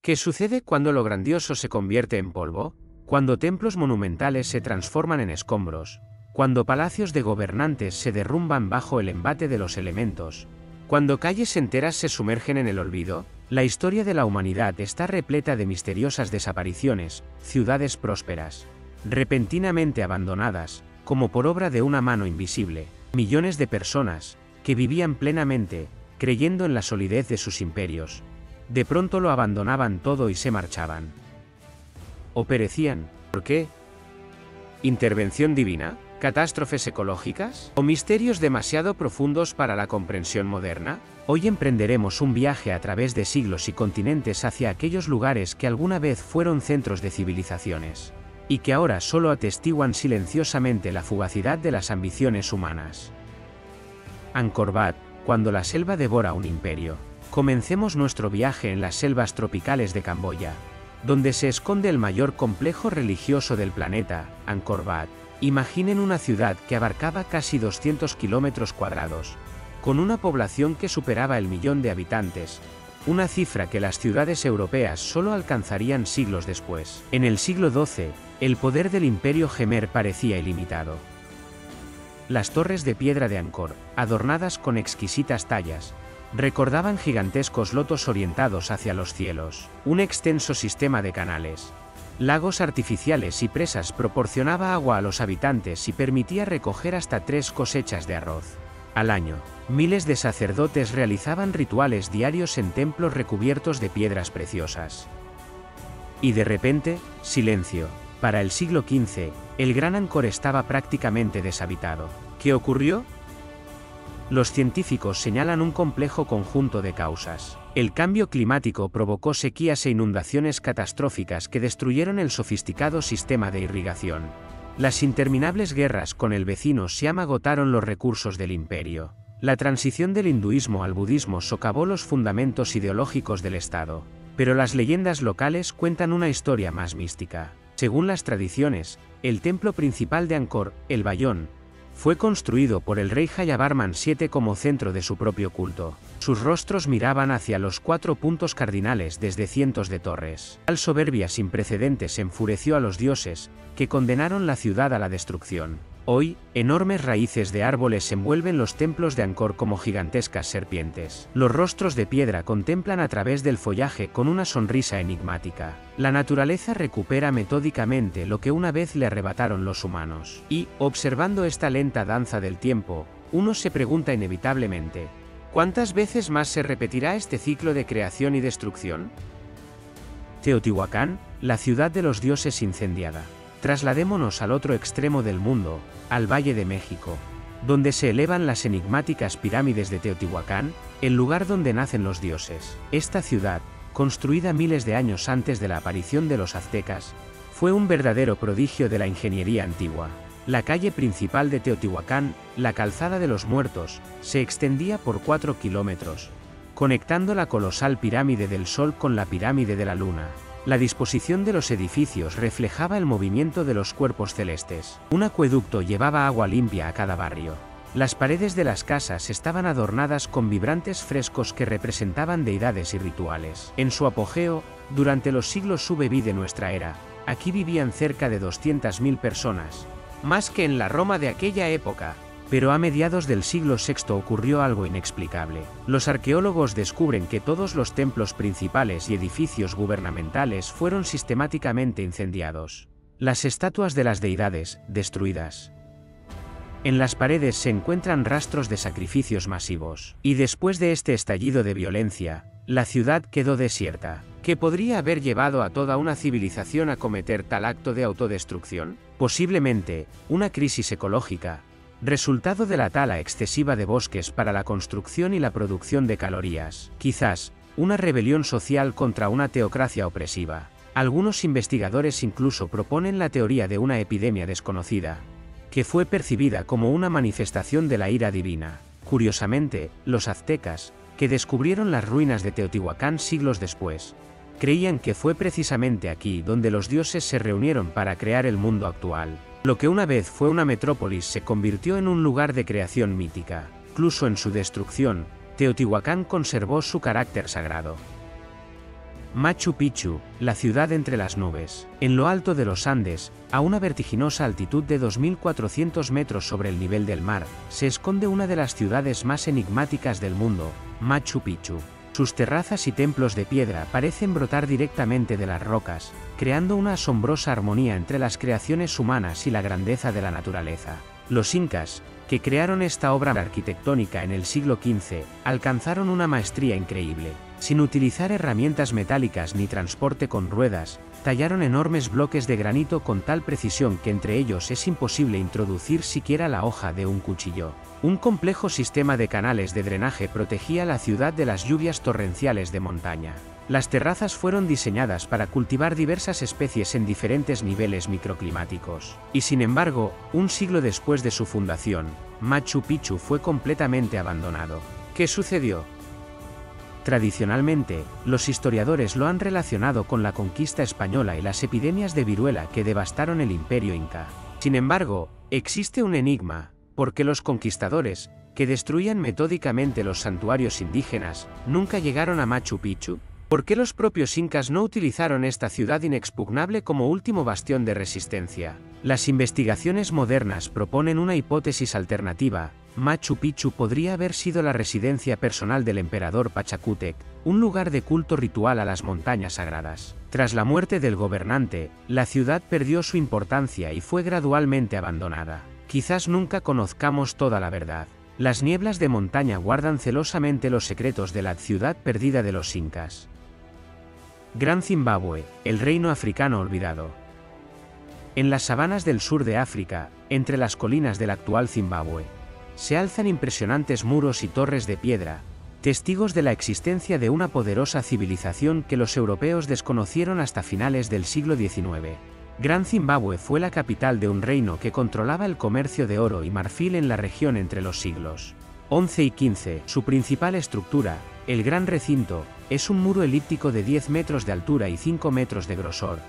¿Qué sucede cuando lo grandioso se convierte en polvo? Cuando templos monumentales se transforman en escombros, cuando palacios de gobernantes se derrumban bajo el embate de los elementos, cuando calles enteras se sumergen en el olvido. La historia de la humanidad está repleta de misteriosas desapariciones, ciudades prósperas, repentinamente abandonadas, como por obra de una mano invisible, millones de personas, que vivían plenamente, creyendo en la solidez de sus imperios. De pronto lo abandonaban todo y se marchaban. O perecían. ¿Por qué? ¿Intervención divina? ¿Catástrofes ecológicas? ¿O misterios demasiado profundos para la comprensión moderna? Hoy emprenderemos un viaje a través de siglos y continentes hacia aquellos lugares que alguna vez fueron centros de civilizaciones, y que ahora solo atestiguan silenciosamente la fugacidad de las ambiciones humanas. Angkor Wat, cuando la selva devora un imperio. Comencemos nuestro viaje en las selvas tropicales de Camboya, donde se esconde el mayor complejo religioso del planeta, Angkor Wat. Imaginen una ciudad que abarcaba casi 200 kilómetros cuadrados, con una población que superaba el 1.000.000 de habitantes, una cifra que las ciudades europeas solo alcanzarían siglos después. En el siglo XII, el poder del Imperio Jemer parecía ilimitado. Las torres de piedra de Angkor, adornadas con exquisitas tallas, recordaban gigantescos lotos orientados hacia los cielos. Un extenso sistema de canales, lagos artificiales y presas proporcionaba agua a los habitantes y permitía recoger hasta 3 cosechas de arroz al año. Miles de sacerdotes realizaban rituales diarios en templos recubiertos de piedras preciosas. Y de repente, silencio. Para el siglo XV, el Gran Angkor estaba prácticamente deshabitado. ¿Qué ocurrió? Los científicos señalan un complejo conjunto de causas. El cambio climático provocó sequías e inundaciones catastróficas que destruyeron el sofisticado sistema de irrigación. Las interminables guerras con el vecino Siam agotaron los recursos del imperio. La transición del hinduismo al budismo socavó los fundamentos ideológicos del Estado. Pero las leyendas locales cuentan una historia más mística. Según las tradiciones, el templo principal de Angkor, el Bayón, fue construido por el rey Jayavarman VII como centro de su propio culto. Sus rostros miraban hacia los 4 puntos cardinales desde cientos de torres. Tal soberbia sin precedentes enfureció a los dioses, que condenaron la ciudad a la destrucción. Hoy, enormes raíces de árboles envuelven los templos de Angkor como gigantescas serpientes. Los rostros de piedra contemplan a través del follaje con una sonrisa enigmática. La naturaleza recupera metódicamente lo que una vez le arrebataron los humanos. Y, observando esta lenta danza del tiempo, uno se pregunta inevitablemente, ¿cuántas veces más se repetirá este ciclo de creación y destrucción? Teotihuacán, la ciudad de los dioses incendiada. Trasladémonos al otro extremo del mundo, al Valle de México, donde se elevan las enigmáticas pirámides de Teotihuacán, el lugar donde nacen los dioses. Esta ciudad, construida miles de años antes de la aparición de los aztecas, fue un verdadero prodigio de la ingeniería antigua. La calle principal de Teotihuacán, la Calzada de los Muertos, se extendía por 4 kilómetros, conectando la colosal pirámide del Sol con la pirámide de la Luna. La disposición de los edificios reflejaba el movimiento de los cuerpos celestes. Un acueducto llevaba agua limpia a cada barrio. Las paredes de las casas estaban adornadas con vibrantes frescos que representaban deidades y rituales. En su apogeo, durante los siglos sub-V de nuestra era, aquí vivían cerca de 200.000 personas, más que en la Roma de aquella época. Pero a mediados del siglo VI ocurrió algo inexplicable. Los arqueólogos descubren que todos los templos principales y edificios gubernamentales fueron sistemáticamente incendiados. Las estatuas de las deidades, destruidas. En las paredes se encuentran rastros de sacrificios masivos. Y después de este estallido de violencia, la ciudad quedó desierta. ¿Qué podría haber llevado a toda una civilización a cometer tal acto de autodestrucción? Posiblemente, una crisis ecológica, resultado de la tala excesiva de bosques para la construcción y la producción de calorías. Quizás, una rebelión social contra una teocracia opresiva. Algunos investigadores incluso proponen la teoría de una epidemia desconocida, que fue percibida como una manifestación de la ira divina. Curiosamente, los aztecas, que descubrieron las ruinas de Teotihuacán siglos después, creían que fue precisamente aquí donde los dioses se reunieron para crear el mundo actual. Lo que una vez fue una metrópolis se convirtió en un lugar de creación mítica. Incluso en su destrucción, Teotihuacán conservó su carácter sagrado. Machu Picchu, la ciudad entre las nubes. En lo alto de los Andes, a una vertiginosa altitud de 2.400 metros sobre el nivel del mar, se esconde una de las ciudades más enigmáticas del mundo, Machu Picchu. Sus terrazas y templos de piedra parecen brotar directamente de las rocas, creando una asombrosa armonía entre las creaciones humanas y la grandeza de la naturaleza. Los incas, que crearon esta obra arquitectónica en el siglo XV, alcanzaron una maestría increíble. Sin utilizar herramientas metálicas ni transporte con ruedas, tallaron enormes bloques de granito con tal precisión que entre ellos es imposible introducir siquiera la hoja de un cuchillo. Un complejo sistema de canales de drenaje protegía la ciudad de las lluvias torrenciales de montaña. Las terrazas fueron diseñadas para cultivar diversas especies en diferentes niveles microclimáticos. Y sin embargo, un siglo después de su fundación, Machu Picchu fue completamente abandonado. ¿Qué sucedió? Tradicionalmente, los historiadores lo han relacionado con la conquista española y las epidemias de viruela que devastaron el imperio inca. Sin embargo, existe un enigma, porque los conquistadores, que destruían metódicamente los santuarios indígenas, nunca llegaron a Machu Picchu. ¿Por qué los propios incas no utilizaron esta ciudad inexpugnable como último bastión de resistencia? Las investigaciones modernas proponen una hipótesis alternativa. Machu Picchu podría haber sido la residencia personal del emperador Pachacútec, un lugar de culto ritual a las montañas sagradas. Tras la muerte del gobernante, la ciudad perdió su importancia y fue gradualmente abandonada. Quizás nunca conozcamos toda la verdad. Las nieblas de montaña guardan celosamente los secretos de la ciudad perdida de los incas. Gran Zimbabue, el reino africano olvidado. En las sabanas del sur de África, entre las colinas del actual Zimbabue, se alzan impresionantes muros y torres de piedra, testigos de la existencia de una poderosa civilización que los europeos desconocieron hasta finales del siglo XIX. Gran Zimbabue fue la capital de un reino que controlaba el comercio de oro y marfil en la región entre los siglos XI y XV. Su principal estructura, el Gran Recinto, es un muro elíptico de 10 metros de altura y 5 metros de grosor,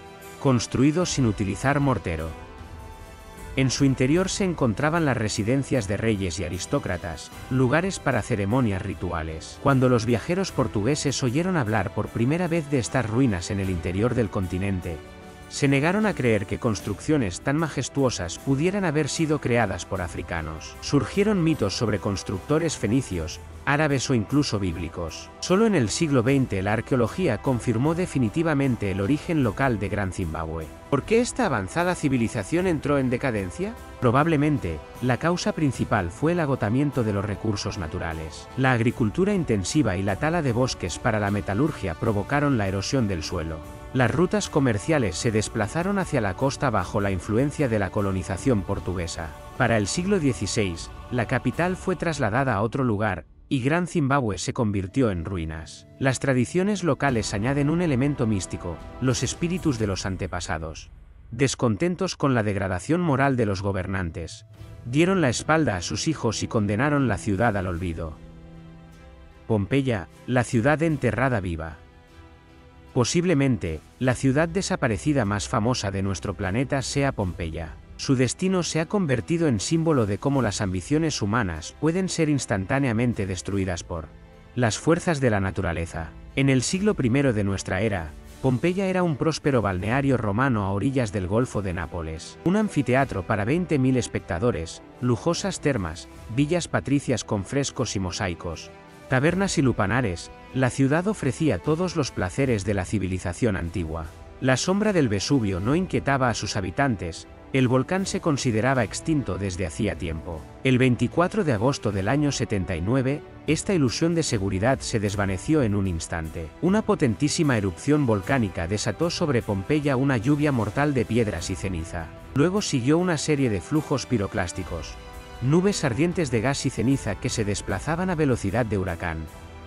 construido sin utilizar mortero. En su interior se encontraban las residencias de reyes y aristócratas, lugares para ceremonias rituales. Cuando los viajeros portugueses oyeron hablar por primera vez de estas ruinas en el interior del continente, se negaron a creer que construcciones tan majestuosas pudieran haber sido creadas por africanos. Surgieron mitos sobre constructores fenicios, árabes o incluso bíblicos. Solo en el siglo XX la arqueología confirmó definitivamente el origen local de Gran Zimbabue. ¿Por qué esta avanzada civilización entró en decadencia? Probablemente, la causa principal fue el agotamiento de los recursos naturales. La agricultura intensiva y la tala de bosques para la metalurgia provocaron la erosión del suelo. Las rutas comerciales se desplazaron hacia la costa bajo la influencia de la colonización portuguesa. Para el siglo XVI, la capital fue trasladada a otro lugar, y Gran Zimbabue se convirtió en ruinas. Las tradiciones locales añaden un elemento místico, los espíritus de los antepasados. Descontentos con la degradación moral de los gobernantes, dieron la espalda a sus hijos y condenaron la ciudad al olvido. Pompeya, la ciudad enterrada viva. Posiblemente, la ciudad desaparecida más famosa de nuestro planeta sea Pompeya. Su destino se ha convertido en símbolo de cómo las ambiciones humanas pueden ser instantáneamente destruidas por las fuerzas de la naturaleza. En el siglo I de nuestra era, Pompeya era un próspero balneario romano a orillas del Golfo de Nápoles. Un anfiteatro para 20.000 espectadores, lujosas termas, villas patricias con frescos y mosaicos, tabernas y lupanares, la ciudad ofrecía todos los placeres de la civilización antigua. La sombra del Vesubio no inquietaba a sus habitantes, el volcán se consideraba extinto desde hacía tiempo. El 24 de agosto del año 79, esta ilusión de seguridad se desvaneció en un instante. Una potentísima erupción volcánica desató sobre Pompeya una lluvia mortal de piedras y ceniza. Luego siguió una serie de flujos piroclásticos, nubes ardientes de gas y ceniza que se desplazaban a velocidad de huracán,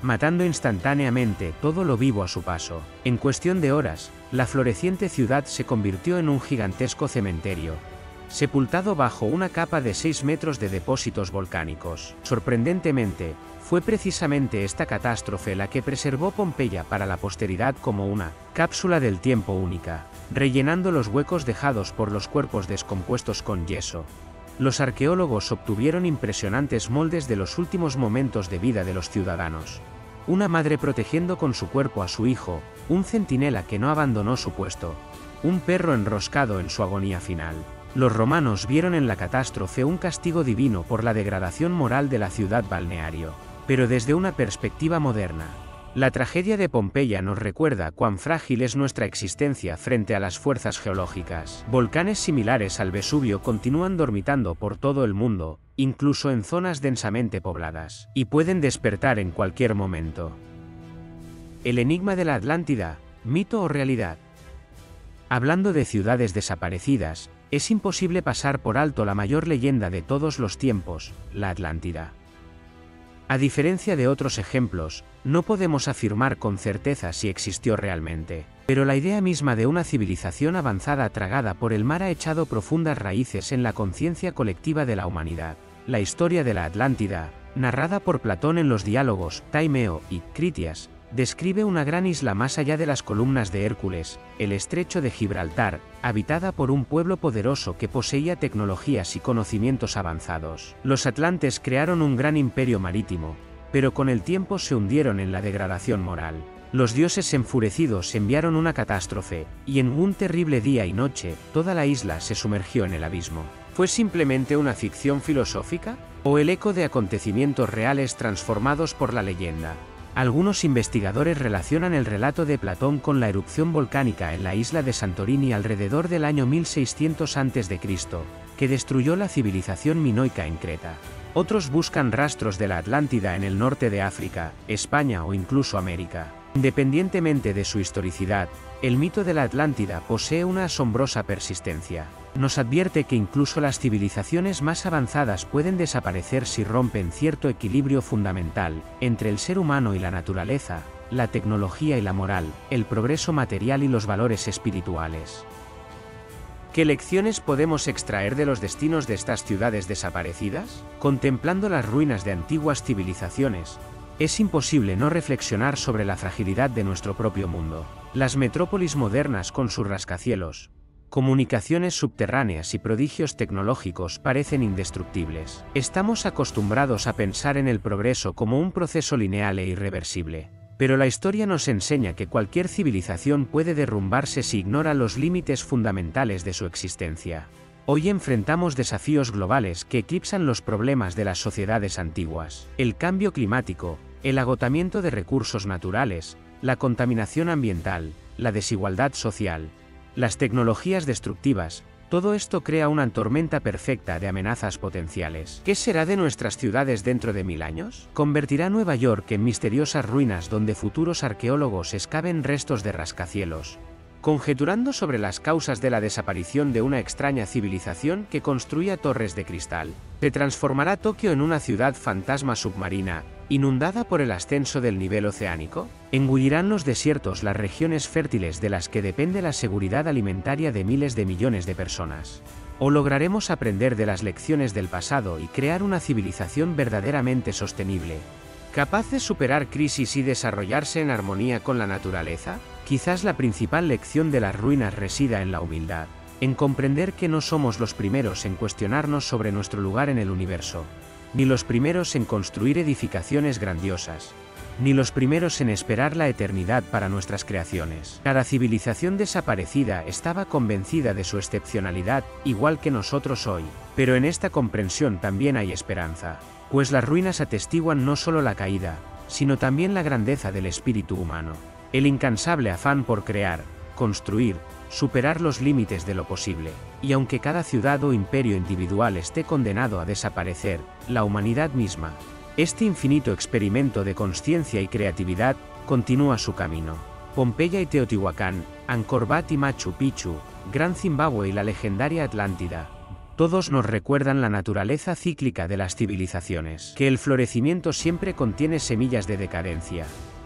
matando instantáneamente todo lo vivo a su paso. En cuestión de horas, la floreciente ciudad se convirtió en un gigantesco cementerio, sepultado bajo una capa de 6 metros de depósitos volcánicos. Sorprendentemente, fue precisamente esta catástrofe la que preservó Pompeya para la posteridad como una cápsula del tiempo única, rellenando los huecos dejados por los cuerpos descompuestos con yeso. Los arqueólogos obtuvieron impresionantes moldes de los últimos momentos de vida de los ciudadanos. una madre protegiendo con su cuerpo a su hijo, un centinela que no abandonó su puesto, un perro enroscado en su agonía final. Los romanos vieron en la catástrofe un castigo divino por la degradación moral de la ciudad balneario. Pero desde una perspectiva moderna, la tragedia de Pompeya nos recuerda cuán frágil es nuestra existencia frente a las fuerzas geológicas. Volcanes similares al Vesubio continúan dormitando por todo el mundo, incluso en zonas densamente pobladas, y pueden despertar en cualquier momento. El enigma de la Atlántida, ¿mito o realidad? Hablando de ciudades desaparecidas, es imposible pasar por alto la mayor leyenda de todos los tiempos, la Atlántida. A diferencia de otros ejemplos, no podemos afirmar con certeza si existió realmente, pero la idea misma de una civilización avanzada tragada por el mar ha echado profundas raíces en la conciencia colectiva de la humanidad. La historia de la Atlántida, narrada por Platón en los diálogos Taimeo y Critias, describe una gran isla más allá de las columnas de Hércules, el estrecho de Gibraltar, habitada por un pueblo poderoso que poseía tecnologías y conocimientos avanzados. Los atlantes crearon un gran imperio marítimo, pero con el tiempo se hundieron en la degradación moral. Los dioses enfurecidos enviaron una catástrofe, y en un terrible día y noche, toda la isla se sumergió en el abismo. ¿Fue simplemente una ficción filosófica? ¿O el eco de acontecimientos reales transformados por la leyenda? Algunos investigadores relacionan el relato de Platón con la erupción volcánica en la isla de Santorini alrededor del año 1600 a.C., que destruyó la civilización minoica en Creta. Otros buscan rastros de la Atlántida en el norte de África, España o incluso América. Independientemente de su historicidad, el mito de la Atlántida posee una asombrosa persistencia. Nos advierte que incluso las civilizaciones más avanzadas pueden desaparecer si rompen cierto equilibrio fundamental entre el ser humano y la naturaleza, la tecnología y la moral, el progreso material y los valores espirituales. ¿Qué lecciones podemos extraer de los destinos de estas ciudades desaparecidas? Contemplando las ruinas de antiguas civilizaciones, es imposible no reflexionar sobre la fragilidad de nuestro propio mundo. Las metrópolis modernas con sus rascacielos, comunicaciones subterráneas y prodigios tecnológicos parecen indestructibles. Estamos acostumbrados a pensar en el progreso como un proceso lineal e irreversible. Pero la historia nos enseña que cualquier civilización puede derrumbarse si ignora los límites fundamentales de su existencia. Hoy enfrentamos desafíos globales que eclipsan los problemas de las sociedades antiguas. El cambio climático, el agotamiento de recursos naturales, la contaminación ambiental, la desigualdad social, las tecnologías destructivas, todo esto crea una tormenta perfecta de amenazas potenciales. ¿Qué será de nuestras ciudades dentro de 1000 años? ¿Convertirá Nueva York en misteriosas ruinas donde futuros arqueólogos excaven restos de rascacielos, conjeturando sobre las causas de la desaparición de una extraña civilización que construía torres de cristal? ¿Se transformará Tokio en una ciudad fantasma submarina, inundada por el ascenso del nivel oceánico? ¿Engullirán los desiertos las regiones fértiles de las que depende la seguridad alimentaria de miles de millones de personas? ¿O lograremos aprender de las lecciones del pasado y crear una civilización verdaderamente sostenible, capaz de superar crisis y desarrollarse en armonía con la naturaleza? Quizás la principal lección de las ruinas resida en la humildad, en comprender que no somos los primeros en cuestionarnos sobre nuestro lugar en el universo, ni los primeros en construir edificaciones grandiosas, ni los primeros en esperar la eternidad para nuestras creaciones. Cada civilización desaparecida estaba convencida de su excepcionalidad, igual que nosotros hoy, pero en esta comprensión también hay esperanza, pues las ruinas atestiguan no solo la caída, sino también la grandeza del espíritu humano, el incansable afán por crear, construir, superar los límites de lo posible. Y aunque cada ciudad o imperio individual esté condenado a desaparecer, la humanidad misma, este infinito experimento de consciencia y creatividad, continúa su camino. Pompeya y Teotihuacán, Angkor Wat y Machu Picchu, Gran Zimbabue y la legendaria Atlántida, todos nos recuerdan la naturaleza cíclica de las civilizaciones, que el florecimiento siempre contiene semillas de decadencia,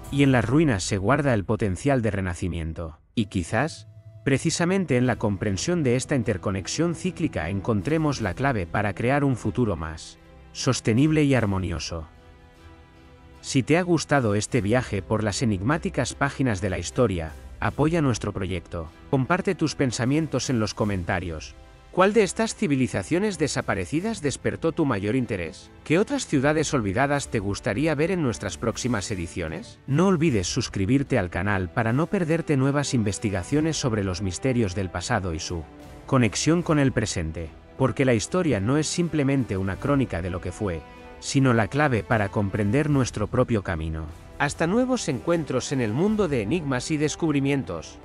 y en las ruinas se guarda el potencial de renacimiento. Y quizás, precisamente en la comprensión de esta interconexión cíclica encontremos la clave para crear un futuro más sostenible y armonioso. Si te ha gustado este viaje por las enigmáticas páginas de la historia, apoya nuestro proyecto. Comparte tus pensamientos en los comentarios. ¿Cuál de estas civilizaciones desaparecidas despertó tu mayor interés? ¿Qué otras ciudades olvidadas te gustaría ver en nuestras próximas ediciones? No olvides suscribirte al canal para no perderte nuevas investigaciones sobre los misterios del pasado y su conexión con el presente, porque la historia no es simplemente una crónica de lo que fue, sino la clave para comprender nuestro propio camino. Hasta nuevos encuentros en el mundo de enigmas y descubrimientos.